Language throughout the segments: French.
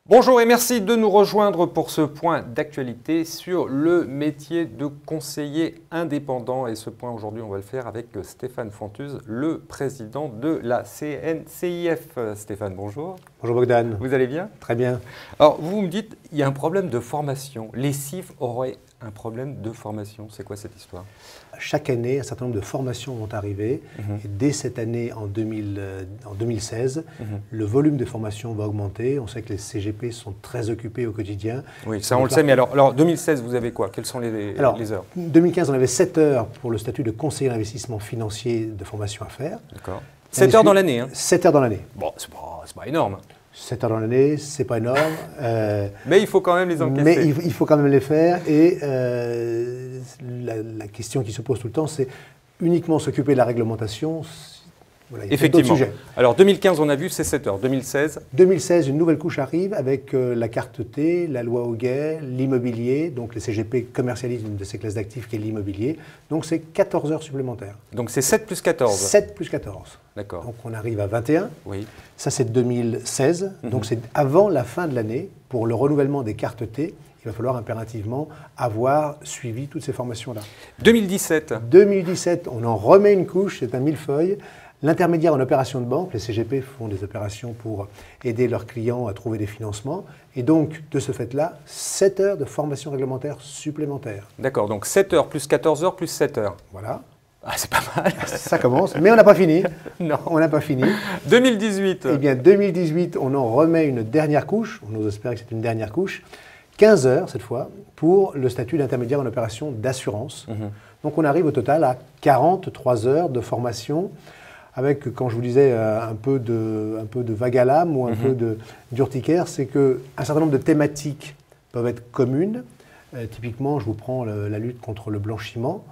Bonjour et merci de nous rejoindre pour ce point d'actualité sur le métier de conseiller indépendant. Et ce point aujourd'hui, on va le faire avec Stéphane Fontuz, le président de la CNCIF. Stéphane, bonjour. Bonjour Bogdan. Vous allez bien? Très bien. Alors, vous me dites, il y a un problème de formation. Les CIF auraient un problème de formation. C'est quoi cette histoire? Chaque année, un certain nombre de formations vont arriver. Et dès cette année, en 2016, le volume de formations va augmenter. On sait que les CGP sont très occupés au quotidien. Oui, ça on le sait. Mais alors 2016, vous avez quoi? Quelles sont les heures? 2015, on avait 7 heures pour le statut de conseiller d'investissement financier de formation à faire. D'accord. 7 heures dans l'année, hein? 7 heures dans l'année. Bon, c'est pas énorme. 7 heures dans l'année, c'est pas énorme. Mais il faut quand même les encaisser. Mais il faut quand même les faire. Et la question qui se pose tout le temps, c'est uniquement s'occuper de la réglementation. Voilà, effectivement. Alors 2015, on a vu, c'est 7 heures. 2016 2016, une nouvelle couche arrive avec la carte T, la loi Hoguet, l'immobilier. Donc les CGP commercialisent une de ces classes d'actifs qui est l'immobilier. Donc c'est 14 heures supplémentaires. Donc c'est 7 plus 14. 7 plus 14. D'accord. Donc on arrive à 21. Oui. Ça c'est 2016. Donc c'est avant la fin de l'année. Pour le renouvellement des cartes T, il va falloir impérativement avoir suivi toutes ces formations-là. 2017. 2017, on en remet une couche, c'est un millefeuille. L'intermédiaire en opération de banque, les CGP font des opérations pour aider leurs clients à trouver des financements. Et donc, de ce fait-là, 7 heures de formation réglementaire supplémentaire. D'accord, donc 7 heures plus 14 heures plus 7 heures. Voilà. Ah, c'est pas mal. Ça commence, mais on n'a pas fini. Non. On n'a pas fini. 2018. Eh bien, 2018, on en remet une dernière couche. On ose espérer que c'est une dernière couche. 15 heures, cette fois, pour le statut d'intermédiaire en opération d'assurance. Donc, on arrive au total à 43 heures de formation avec, quand je vous disais, un peu de vague à l'âme ou un peu d'urticaire, c'est qu'un certain nombre de thématiques peuvent être communes. Typiquement, je vous prends la lutte contre le blanchiment.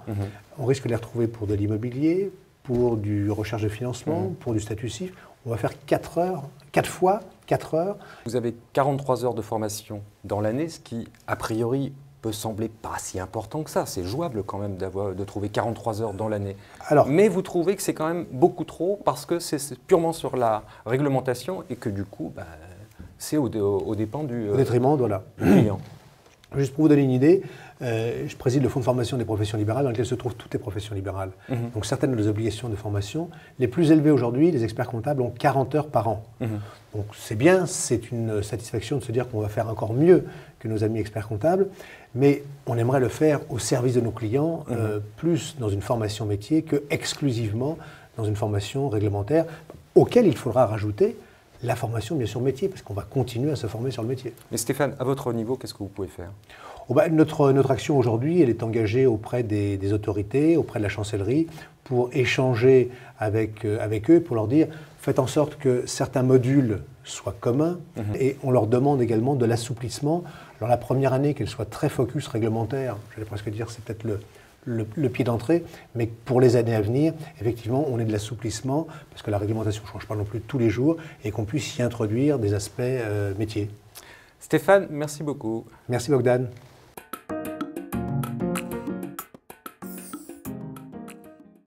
On risque de les retrouver pour de l'immobilier, pour du recherche de financement, pour du statut CIF. On va faire 4 heures, 4 fois 4 heures. Vous avez 43 heures de formation dans l'année, ce qui, a priori, peut sembler pas si important que ça. C'est jouable quand même de trouver 43 heures dans l'année. Mais vous trouvez que c'est quand même beaucoup trop parce que c'est purement sur la réglementation et que du coup, c'est au dépens du détriment, voilà. client. Juste pour vous donner une idée, je préside le fonds de formation des professions libérales dans lequel se trouvent toutes les professions libérales. Donc certaines des obligations de formation, les plus élevées aujourd'hui, les experts comptables ont 40 heures par an. Donc c'est bien, c'est une satisfaction de se dire qu'on va faire encore mieux que nos amis experts comptables, mais on aimerait le faire au service de nos clients, plus dans une formation métier que exclusivement dans une formation réglementaire, auquel il faudra rajouter la formation, bien sûr, métier, parce qu'on va continuer à se former sur le métier. Mais Stéphane, à votre niveau, qu'est-ce que vous pouvez faire? Notre action aujourd'hui, elle est engagée auprès des autorités, auprès de la chancellerie, pour échanger avec eux, pour leur dire, faites en sorte que certains modules soient communs, et on leur demande également de l'assouplissement. Alors la première année, qu'elle soit très focus réglementaire, j'allais presque dire, c'est peut-être le pied d'entrée, mais pour les années à venir, effectivement, on est de l'assouplissement, parce que la réglementation ne change pas non plus tous les jours, et qu'on puisse y introduire des aspects métiers. Stéphane, merci beaucoup. Merci Bogdan.